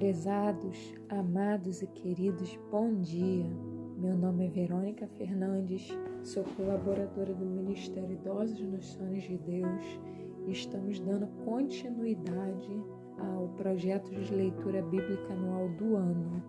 Prezados, amados e queridos, bom dia. Meu nome é Verônica Fernandes, sou colaboradora do Ministério Idosos nos Sonhos de Deus e estamos dando continuidade ao projeto de leitura bíblica anual do ano.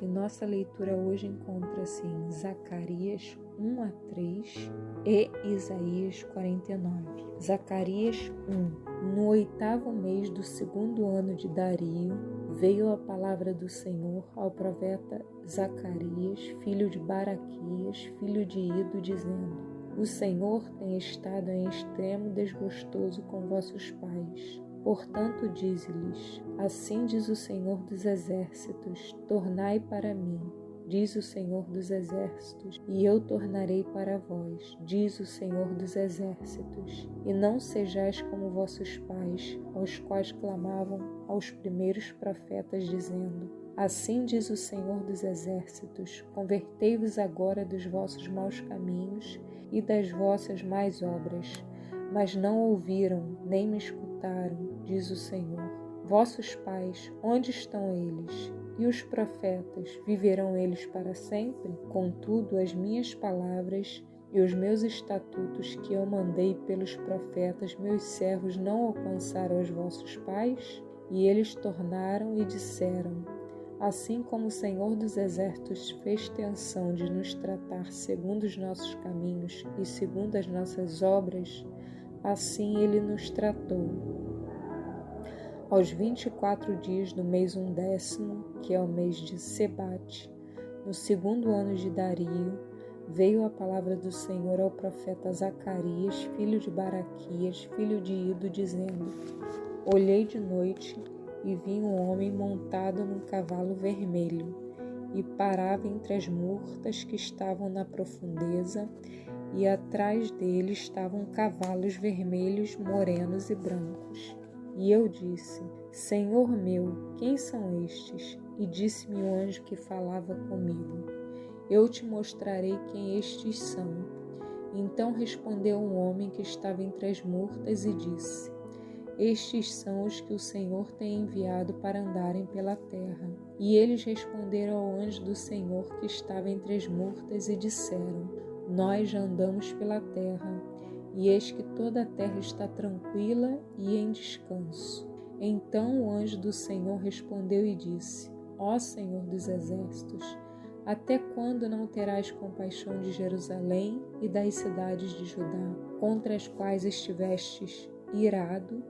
E nossa leitura hoje encontra-se em Zacarias 1 a 3 e Isaías 49. Zacarias 1. No 8º mês do 2º ano de Dario, veio a palavra do Senhor ao profeta Zacarias, filho de Baraquias, filho de Ido, dizendo: O Senhor tem estado em extremo desgostoso com vossos pais. Portanto, dize-lhes: Assim diz o Senhor dos Exércitos: Tornai para mim, diz o Senhor dos Exércitos, e eu tornarei para vós, diz o Senhor dos Exércitos. E não sejais como vossos pais, aos quais clamavam aos primeiros profetas, dizendo: Assim diz o Senhor dos Exércitos: Convertei-vos agora dos vossos maus caminhos e das vossas más obras. Mas não ouviram, nem me escutaram, diz o Senhor. Vossos pais, onde estão eles? E os profetas, viverão eles para sempre? Contudo, as minhas palavras e os meus estatutos que eu mandei pelos profetas, meus servos, não alcançaram os vossos pais? E eles tornaram e disseram: Assim como o Senhor dos Exércitos fez tensão de nos tratar segundo os nossos caminhos e segundo as nossas obras, assim ele nos tratou. Aos 24 dias do mês 11º, que é o mês de Sebate, no 2º ano de Dario, veio a palavra do Senhor ao profeta Zacarias, filho de Baraquias, filho de Ido, dizendo: Olhei de noite e vi um homem montado num cavalo vermelho, e parava entre as murtas que estavam na profundeza, e atrás dele estavam cavalos vermelhos, morenos e brancos. E eu disse: Senhor meu, quem são estes? E disse-me o anjo que falava comigo: Eu te mostrarei quem estes são. Então respondeu um homem que estava entre as murtas e disse: Estes são os que o Senhor tem enviado para andarem pela terra. E eles responderam ao anjo do Senhor que estava entre as murtas e disseram: Nós já andamos pela terra, e eis que toda a terra está tranquila e em descanso. Então o anjo do Senhor respondeu e disse: Ó Senhor dos Exércitos, até quando não terás compaixão de Jerusalém e das cidades de Judá, contra as quais estivestes irado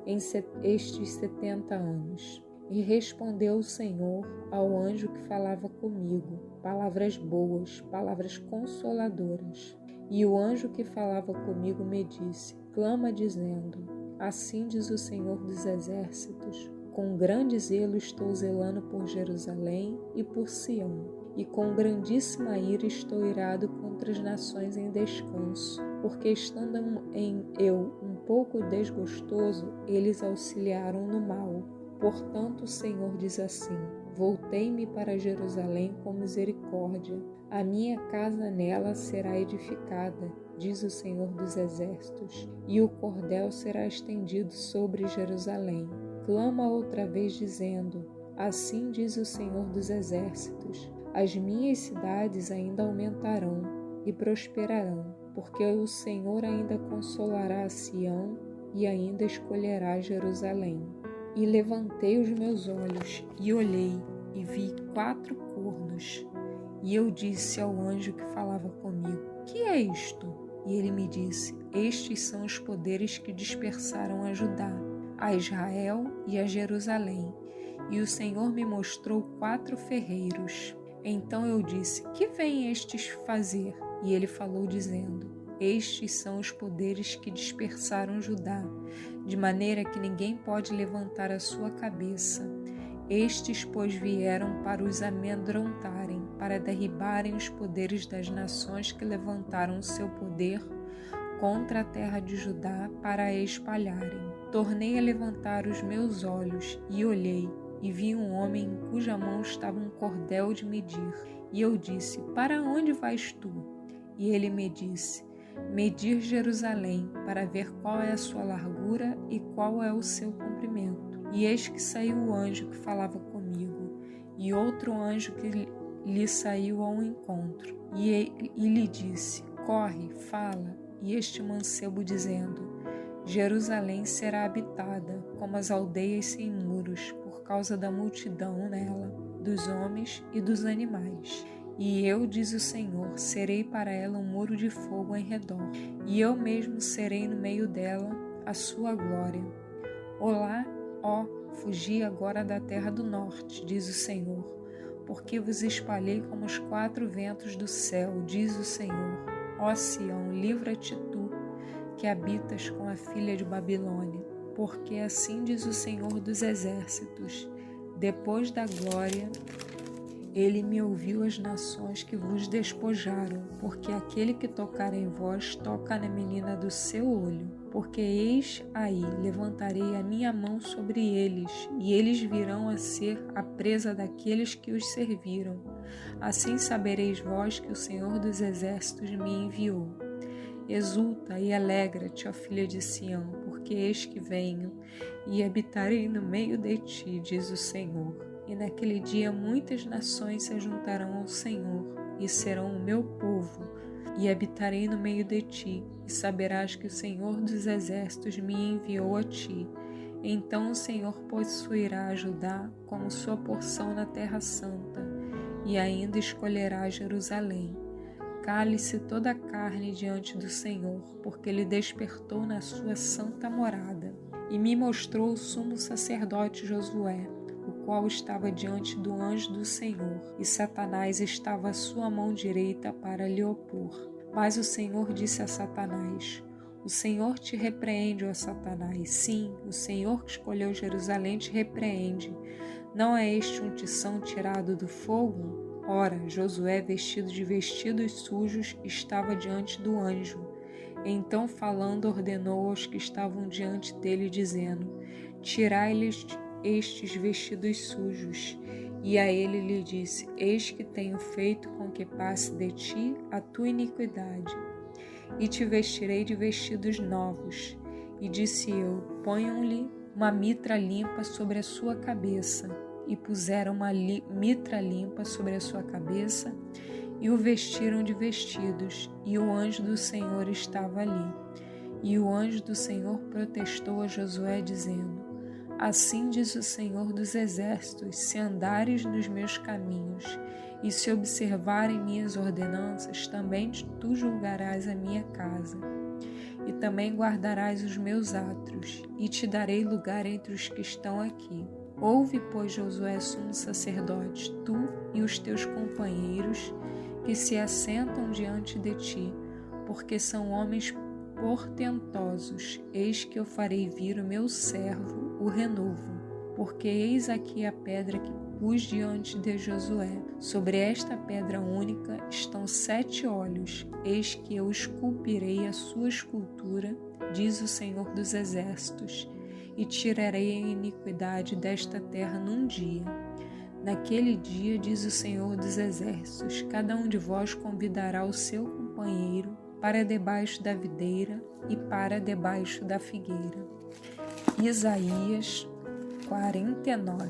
em estes 70 anos? E respondeu o Senhor ao anjo que falava comigo, palavras boas, palavras consoladoras. E o anjo que falava comigo me disse: Clama dizendo: Assim diz o Senhor dos Exércitos: Com grande zelo estou zelando por Jerusalém e por Sião, e com grandíssima ira estou irado contra as nações em descanso, porque estando eu um pouco desgostoso, eles auxiliaram no mal. Portanto, o Senhor diz assim: Voltei-me para Jerusalém com misericórdia. A minha casa nela será edificada, diz o Senhor dos Exércitos, e o cordel será estendido sobre Jerusalém. Clama outra vez dizendo: Assim diz o Senhor dos Exércitos: As minhas cidades ainda aumentarão e prosperarão, porque o Senhor ainda consolará a Sião e ainda escolherá Jerusalém. E levantei os meus olhos e olhei, e vi 4 cornos. E eu disse ao anjo que falava comigo: Que é isto? E ele me disse: Estes são os poderes que dispersaram a Judá, a Israel e a Jerusalém. E o Senhor me mostrou 4 ferreiros. Então eu disse: Que vêm estes fazer? E ele falou dizendo: Estes são os poderes que dispersaram Judá, de maneira que ninguém pode levantar a sua cabeça. Estes, pois, vieram para os amedrontarem, para derribarem os poderes das nações que levantaram o seu poder contra a terra de Judá para a espalharem. Tornei a levantar os meus olhos e olhei, e vi um homem em cuja mão estava um cordel de medir. E eu disse: Para onde vais tu? E ele me disse: medir Jerusalém, para ver qual é a sua largura e qual é o seu comprimento. E eis que saiu o anjo que falava comigo, e outro anjo que lhe saiu ao encontro, e lhe disse: corre, fala, e este mancebo dizendo: Jerusalém será habitada, como as aldeias sem muros, por causa da multidão nela, dos homens e dos animais. E eu, diz o Senhor, serei para ela um muro de fogo em redor, e eu mesmo serei no meio dela a sua glória. Olá, ó, fugi agora da terra do norte, diz o Senhor, porque vos espalhei como os quatro ventos do céu, diz o Senhor. Ó Sião, livra-te tu, que habitas com a filha de Babilônia, porque assim diz o Senhor dos exércitos, depois da glória, ele me ouviu as nações que vos despojaram, porque aquele que tocar em vós toca na menina do seu olho. Porque eis aí, levantarei a minha mão sobre eles, e eles virão a ser a presa daqueles que os serviram. Assim sabereis vós que o Senhor dos exércitos me enviou. Exulta e alegra-te, ó filha de Sião, porque eis que venho, e habitarei no meio de ti, diz o Senhor. E naquele dia muitas nações se juntarão ao Senhor, e serão o meu povo, e habitarei no meio de ti, e saberás que o Senhor dos exércitos me enviou a ti. Então o Senhor possuirá Judá como sua porção na terra santa, e ainda escolherá Jerusalém. Cale-se toda a carne diante do Senhor, porque ele despertou na sua santa morada. E me mostrou o sumo sacerdote Josué, o qual estava diante do anjo do Senhor, e Satanás estava à sua mão direita para lhe opor. Mas o Senhor disse a Satanás: o Senhor te repreende, ó Satanás. Sim, o Senhor que escolheu Jerusalém te repreende. Não é este um tição tirado do fogo? Ora, Josué, vestido de vestidos sujos, estava diante do anjo. Então, falando, ordenou aos que estavam diante dele, dizendo: tirai-lhes estes vestidos sujos. E a ele lhe disse: eis que tenho feito com que passe de ti a tua iniquidade, e te vestirei de vestidos novos. E disse eu: ponham-lhe uma mitra limpa sobre a sua cabeça. E puseram uma mitra limpa sobre a sua cabeça, e o vestiram de vestidos, e o anjo do Senhor estava ali. E o anjo do Senhor protestou a Josué, dizendo: assim diz o Senhor dos exércitos, se andares nos meus caminhos, e se observarem minhas ordenanças, também tu julgarás a minha casa, e também guardarás os meus átrios, e te darei lugar entre os que estão aqui. Ouve, pois, Josué, sumo sacerdote, tu e os teus companheiros, que se assentam diante de ti, porque são homens portentosos. Eis que eu farei vir o meu servo, o renovo, porque eis aqui a pedra que pus diante de Josué. Sobre esta pedra única estão 7 olhos. Eis que eu esculpirei a sua escultura, diz o Senhor dos exércitos, e tirarei a iniquidade desta terra num dia. Naquele dia, diz o Senhor dos exércitos, cada um de vós convidará o seu companheiro para debaixo da videira e para debaixo da figueira. Isaías 49.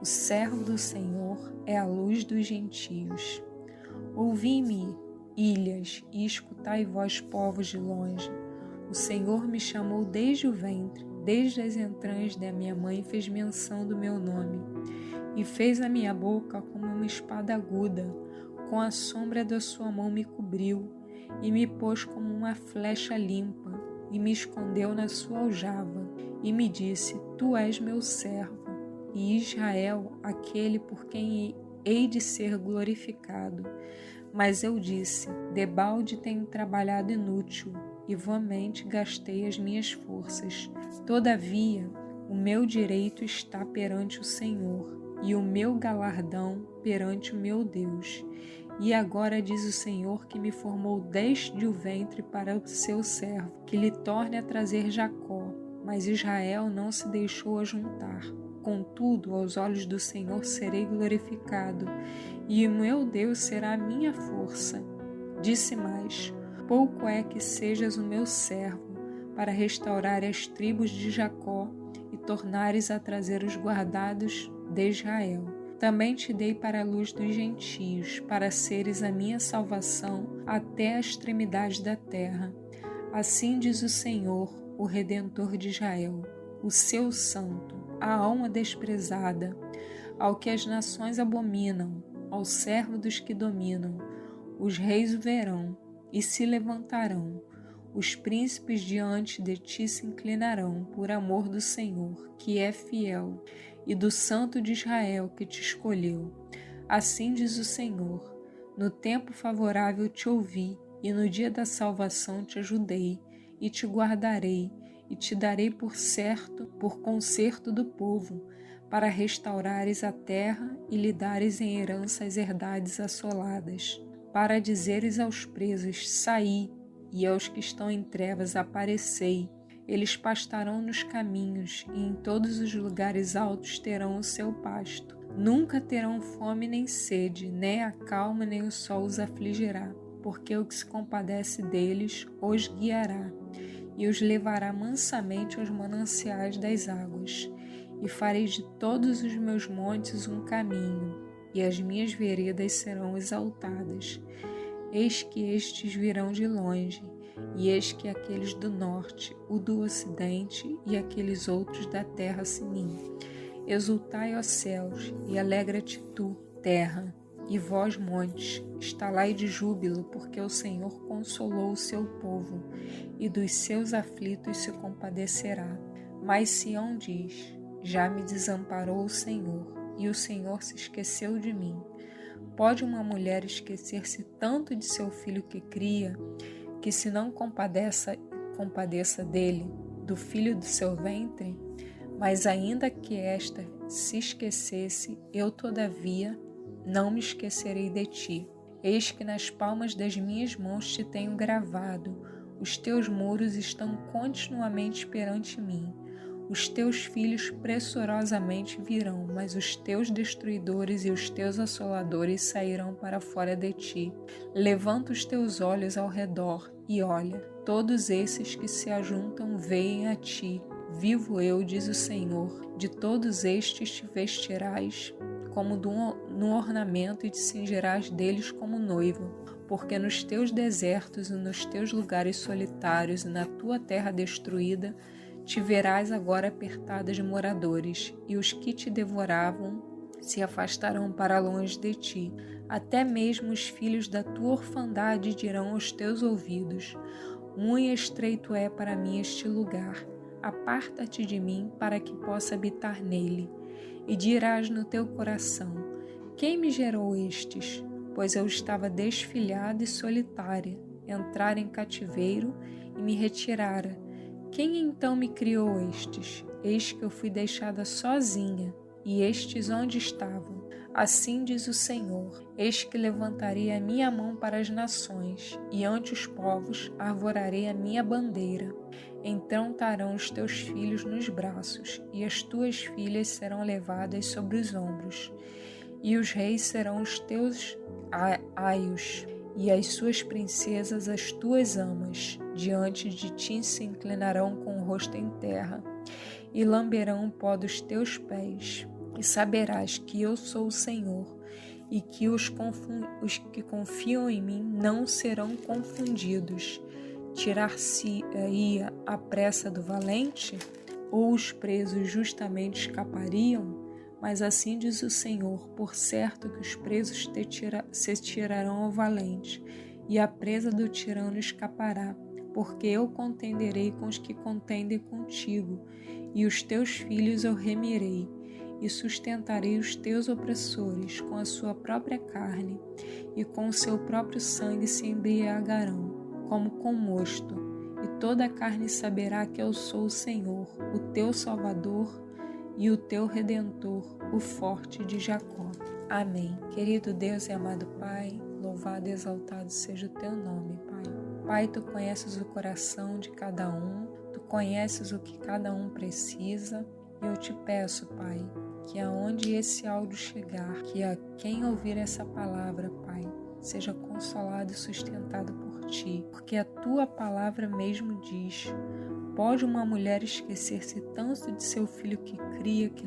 O servo do Senhor é a luz dos gentios. Ouvi-me, ilhas, e escutai vós, povos de longe. O Senhor me chamou desde o ventre, desde as entranhas da minha mãe fez menção do meu nome, e fez a minha boca como uma espada aguda, com a sombra da sua mão me cobriu, e me pôs como uma flecha limpa, e me escondeu na sua aljava, e me disse: tu és meu servo, e Israel, aquele por quem hei de ser glorificado. Mas eu disse: debalde tenho trabalhado inútil, e vãmente gastei as minhas forças. Todavia, o meu direito está perante o Senhor, e o meu galardão perante o meu Deus. E agora diz o Senhor, que me formou desde o ventre para o seu servo, que lhe torne a trazer Jacó, mas Israel não se deixou ajuntar. Contudo, aos olhos do Senhor serei glorificado, e o meu Deus será a minha força. Disse mais: pouco é que sejas o meu servo, para restaurar as tribos de Jacó e tornares a trazer os guardados de Israel. Também te dei para a luz dos gentios, para seres a minha salvação até a extremidade da terra. Assim diz o Senhor, o Redentor de Israel, o seu santo, a alma desprezada, ao que as nações abominam, ao servo dos que dominam. Os reis o verão e se levantarão, os príncipes diante de ti se inclinarão por amor do Senhor, que é fiel, e do Santo de Israel que te escolheu. Assim diz o Senhor, no tempo favorável te ouvi, e no dia da salvação te ajudei, e te guardarei, e te darei por concerto do povo, para restaurares a terra e lhe dares em herança as herdades assoladas, para dizeres aos presos, saí, e aos que estão em trevas, aparecei. Eles pastarão nos caminhos, e em todos os lugares altos terão o seu pasto. Nunca terão fome nem sede, nem a calma nem o sol os afligirá, porque o que se compadece deles os guiará, e os levará mansamente aos mananciais das águas. E farei de todos os meus montes um caminho, e as minhas veredas serão exaltadas. Eis que estes virão de longe, e eis que aqueles do norte, o do ocidente, e aqueles outros da terra Sinim. Exultai, ó céus, e alegra-te tu, terra, e vós, montes, estalai de júbilo, porque o Senhor consolou o seu povo, e dos seus aflitos se compadecerá. Mas Sião diz, já me desamparou o Senhor, e o Senhor se esqueceu de mim. Pode uma mulher esquecer-se tanto de seu filho que cria, que se não compadeça dele, do filho do seu ventre? Mas ainda que esta se esquecesse, eu todavia não me esquecerei de ti. Eis que nas palmas das minhas mãos te tenho gravado, os teus muros estão continuamente perante mim. Os teus filhos pressurosamente virão, mas os teus destruidores e os teus assoladores sairão para fora de ti. Levanta os teus olhos ao redor e olha, todos esses que se ajuntam veem a ti. Vivo eu, diz o Senhor, de todos estes te vestirás como no ornamento e te cingirás deles como noivo, porque nos teus desertos e nos teus lugares solitários e na tua terra destruída te verás agora apertada de moradores, e os que te devoravam se afastarão para longe de ti. Até mesmo os filhos da tua orfandade dirão aos teus ouvidos, muito estreito é para mim este lugar, aparta-te de mim para que possa habitar nele. E dirás no teu coração, quem me gerou estes? Pois eu estava desfilhada e solitária, entrara em cativeiro e me retirara. Quem então me criou estes? Eis que eu fui deixada sozinha, e estes onde estavam? Assim diz o Senhor, eis que levantarei a minha mão para as nações, e ante os povos arvorarei a minha bandeira. Então estarão os teus filhos nos braços, e as tuas filhas serão levadas sobre os ombros, e os reis serão os teus aios, e as suas princesas as tuas amas. Diante de ti se inclinarão com o rosto em terra, e lamberão o pó dos teus pés. E saberás que eu sou o Senhor, e que os que confiam em mim não serão confundidos. Tirar-se-ia a pressa do valente? Ou os presos justamente escapariam? Mas assim diz o Senhor, por certo que os presos se tirarão ao valente, e a presa do tirano escapará, porque eu contenderei com os que contendem contigo, e os teus filhos eu remirei, e sustentarei os teus opressores com a sua própria carne, e com o seu próprio sangue se embriagarão, como com mosto, e toda a carne saberá que eu sou o Senhor, o teu Salvador e o teu Redentor, o forte de Jacó. Amém. Querido Deus e amado Pai, louvado e exaltado seja o teu nome, Pai. Pai, tu conheces o coração de cada um, tu conheces o que cada um precisa, e eu te peço, Pai, que aonde esse áudio chegar, que a quem ouvir essa palavra, Pai, seja consolado e sustentado por ti, porque a tua palavra mesmo diz: pode uma mulher esquecer-se tanto de seu filho que cria, que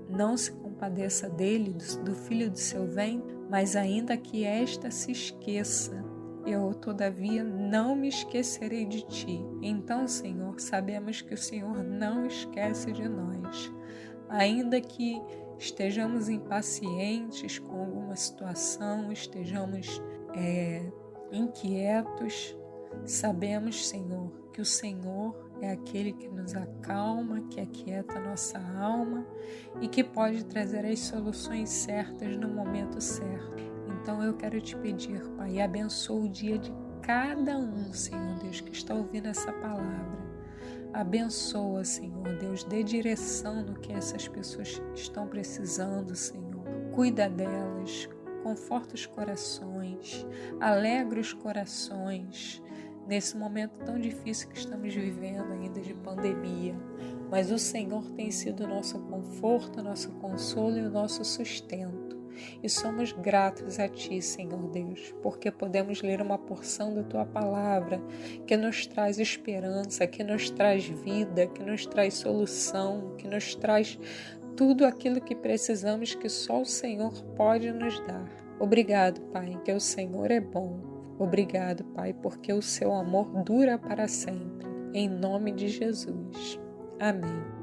não se compadeça dele, do filho do seu ventre? Mas ainda que esta se esqueça, eu, todavia, não me esquecerei de ti. Então, Senhor, sabemos que o Senhor não esquece de nós. Ainda que estejamos impacientes com alguma situação, estejamos inquietos, sabemos, Senhor, que o Senhor é aquele que nos acalma, que aquieta a nossa alma e que pode trazer as soluções certas no momento certo. Então eu quero te pedir, Pai, abençoa o dia de cada um, Senhor Deus, que está ouvindo essa palavra. Abençoa, Senhor Deus, dê direção no que essas pessoas estão precisando, Senhor. Cuida delas, conforta os corações, alegra os corações, nesse momento tão difícil que estamos vivendo ainda de pandemia. Mas o Senhor tem sido o nosso conforto, o nosso consolo e o nosso sustento. E somos gratos a Ti, Senhor Deus, porque podemos ler uma porção da Tua palavra que nos traz esperança, que nos traz vida, que nos traz solução, que nos traz tudo aquilo que precisamos, que só o Senhor pode nos dar. Obrigado, Pai, que o Senhor é bom. Obrigado, Pai, porque o Seu amor dura para sempre. Em nome de Jesus. Amém.